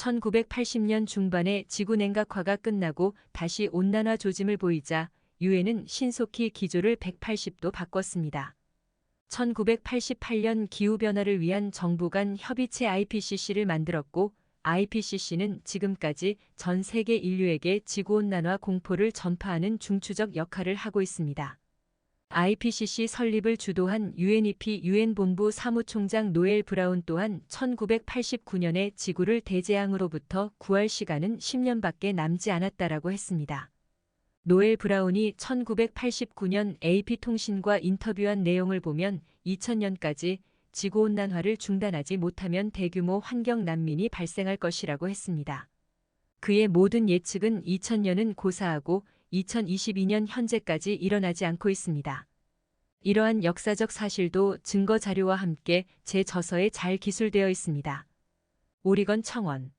1980년 중반에 지구 냉각화가 끝나고 다시 온난화 조짐을 보이자 유엔은 신속히 기조를 180도 바꿨습니다. 1988년 기후변화를 위한 정부 간 협의체 IPCC를 만들었고 IPCC는 지금까지 전 세계 인류에게 지구온난화 공포를 전파하는 중추적 역할을 하고 있습니다. IPCC 설립을 주도한 UNEP 유엔 본부 사무총장 노엘 브라운 또한 1989년에 지구를 대재앙으로부터 구할 시간은 10년밖에 남지 않았다라고 했습니다. 노엘 브라운이 1989년 AP통신과 인터뷰한 내용을 보면 2000년까지 지구온난화를 중단하지 못하면 대규모 환경 난민이 발생할 것이라고 했습니다. 그의 모든 예측은 2000년은 고사하고 2022년 현재까지 일어나지 않고 있습니다. 이러한 역사적 사실도 증거 자료와 함께 제 저서에 잘 기술되어 있습니다. 오리건 청원.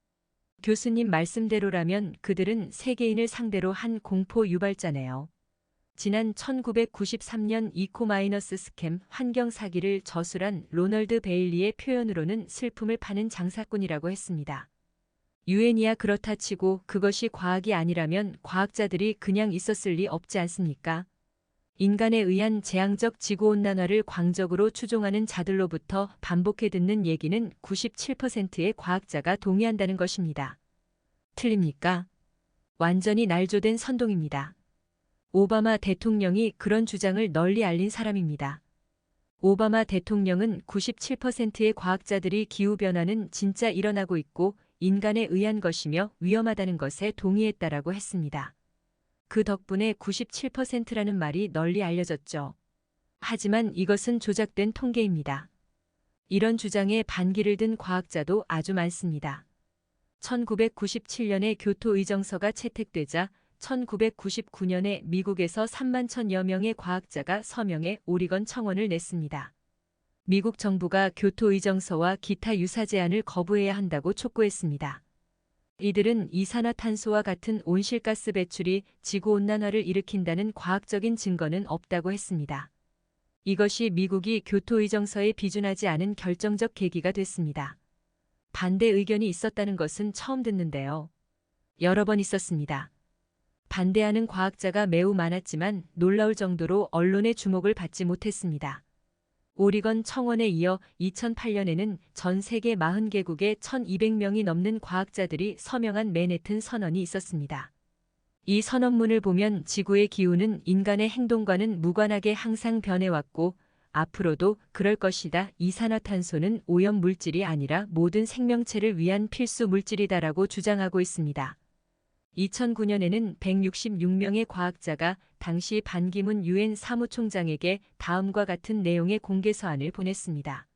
교수님 말씀대로라면 그들은 세계인을 상대로 한 공포 유발자네요. 지난 1993년 이코마이너스 스캠 환경 사기를 저술한 로널드 베일리의 표현으로는 슬픔을 파는 장사꾼이라고 했습니다. 유엔이야 그렇다 치고 그것이 과학이 아니라면 과학자들이 그냥 있었을 리 없지 않습니까? 인간에 의한 재앙적 지구온난화를 광적으로 추종하는 자들로부터 반복해 듣는 얘기는 97%의 과학자가 동의한다는 것입니다. 틀립니까? 완전히 날조된 선동입니다. 오바마 대통령이 그런 주장을 널리 알린 사람입니다. 오바마 대통령은 97%의 과학자들이 기후변화는 진짜 일어나고 있고 인간에 의한 것이며 위험하다는 것에 동의했다라고 했습니다. 그 덕분에 97%라는 말이 널리 알려졌죠. 하지만 이것은 조작된 통계입니다. 이런 주장에 반기를 든 과학자도 아주 많습니다. 1997년에 교토의정서가 채택되자 1999년에 미국에서 3만 1천여 명의 과학자가 서명해 오리건 청원을 냈습니다. 미국 정부가 교토의정서와 기타 유사 제안을 거부해야 한다고 촉구했습니다. 이들은 이산화탄소와 같은 온실가스 배출이 지구온난화를 일으킨다는 과학적인 증거는 없다고 했습니다. 이것이 미국이 교토의정서에 비준하지 않은 결정적 계기가 됐습니다. 반대 의견이 있었다는 것은 처음 듣는데요. 여러 번 있었습니다. 반대하는 과학자가 매우 많았지만 놀라울 정도로 언론의 주목을 받지 못했습니다. 오리건 청원에 이어 2008년에는 전 세계 40개국의 1200명이 넘는 과학자들이 서명한 맨해튼 선언이 있었습니다. 이 선언문을 보면 지구의 기후는 인간의 행동과는 무관하게 항상 변해왔고 앞으로도 그럴 것이다. 이산화탄소는 오염물질이 아니라 모든 생명체를 위한 필수 물질이다라고 주장하고 있습니다. 2009년에는 166명의 과학자가 당시 반기문 유엔 사무총장에게 다음과 같은 내용의 공개서한을 보냈습니다.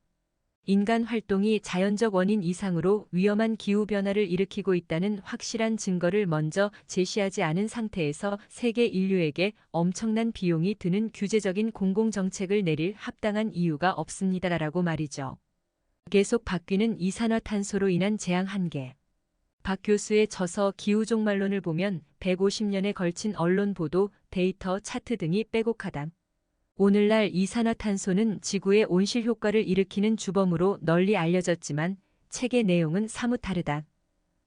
인간 활동이 자연적 원인 이상으로 위험한 기후변화를 일으키고 있다는 확실한 증거를 먼저 제시하지 않은 상태에서 세계 인류에게 엄청난 비용이 드는 규제적인 공공정책을 내릴 합당한 이유가 없습니다라고 말이죠. 계속 바뀌는 이산화탄소로 인한 재앙 한계. 박 교수의 저서 기후종말론을 보면 150년에 걸친 언론 보도, 데이터, 차트 등이 빼곡하다. 오늘날 이산화탄소는 지구의 온실 효과를 일으키는 주범으로 널리 알려졌지만 책의 내용은 사뭇 다르다.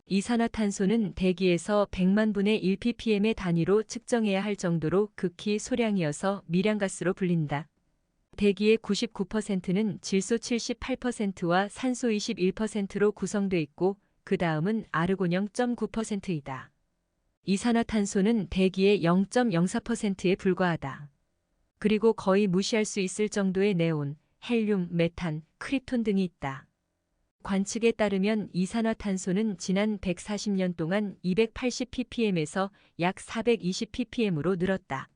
이산화탄소는 대기에서 100만 분의 1 ppm의 단위로 측정해야 할 정도로 극히 소량이어서 미량가스로 불린다. 대기의 99%는 질소 78%와 산소 21%로 구성돼 있고 그 다음은 아르곤 0.9%이다. 이산화탄소는 대기의 0.04%에 불과하다. 그리고 거의 무시할 수 있을 정도의 네온, 헬륨, 메탄, 크립톤 등이 있다. 관측에 따르면 이산화탄소는 지난 140년 동안 280ppm에서 약 420ppm으로 늘었다.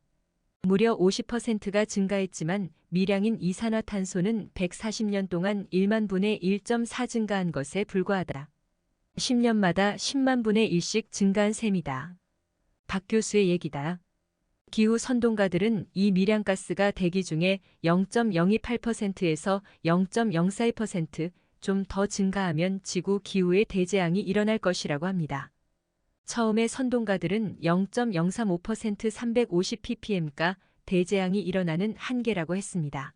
무려 50%가 증가했지만 미량인 이산화탄소는 140년 동안 1만 분의 1.4 증가한 것에 불과하다. 10년마다 10만 분의 1씩 증가한 셈이다. 박 교수의 얘기다. 기후 선동가들은 이 미량가스가 대기 중에 0.028%에서 0.042%, 좀 더 증가하면 지구 기후의 대재앙이 일어날 것이라고 합니다. 처음에 선동가들은 0.035% 350ppm가 대재앙이 일어나는 한계라고 했습니다.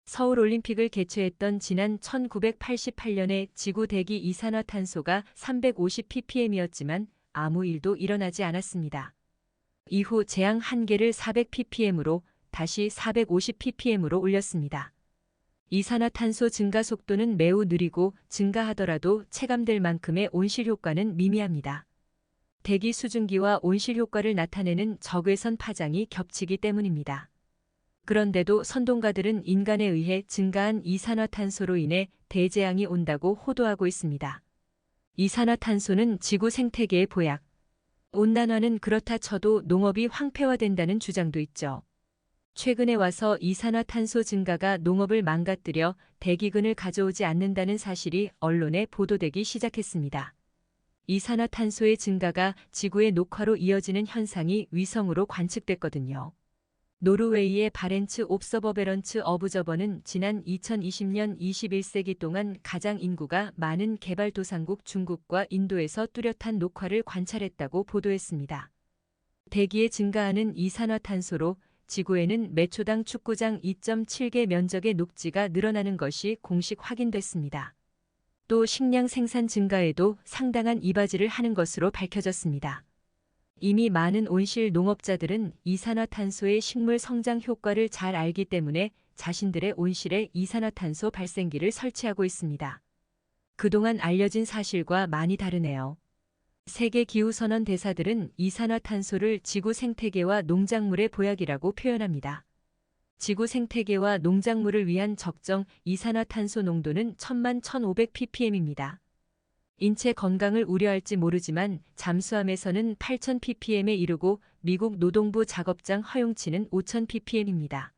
서울올림픽을 개최했던 지난 1988년에 지구 대기 이산화탄소가 350ppm이었지만 아무 일도 일어나지 않았습니다. 이후 제한 한계를 400ppm으로 다시 450ppm으로 올렸습니다. 이산화탄소 증가 속도는 매우 느리고 증가하더라도 체감될 만큼의 온실 효과는 미미합니다. 대기 수증기와 온실 효과를 나타내는 적외선 파장이 겹치기 때문입니다. 그런데도 선동가들은 인간에 의해 증가한 이산화탄소로 인해 대재앙이 온다고 호도하고 있습니다. 이산화탄소는 지구 생태계의 보약. 온난화는 그렇다 쳐도 농업이 황폐화된다는 주장도 있죠. 최근에 와서 이산화탄소 증가가 농업을 망가뜨려 대기근을 가져오지 않는다는 사실이 언론에 보도되기 시작했습니다. 이산화탄소의 증가가 지구의 녹화로 이어지는 현상이 위성으로 관측됐거든요. 노르웨이의 바렌츠 옵서버베런츠 어브저버는 지난 2020년 21세기 동안 가장 인구가 많은 개발도상국 중국과 인도에서 뚜렷한 녹화를 관찰했다고 보도했습니다. 대기에 증가하는 이산화탄소로 지구에는 매 초당 축구장 2.7개 면적의 녹지가 늘어나는 것이 공식 확인됐습니다. 또 식량 생산 증가에도 상당한 이바지를 하는 것으로 밝혀졌습니다. 이미 많은 온실 농업자들은 이산화탄소의 식물 성장 효과를 잘 알기 때문에 자신들의 온실에 이산화탄소 발생기를 설치하고 있습니다. 그동안 알려진 사실과 많이 다르네요. 세계 기후선언 대사들은 이산화탄소를 지구 생태계와 농작물의 보약이라고 표현합니다. 지구 생태계와 농작물을 위한 적정 이산화탄소 농도는 11,500ppm입니다. 인체 건강을 우려할지 모르지만 잠수함에서는 8,000ppm에 이르고 미국 노동부 작업장 허용치는 5,000ppm입니다.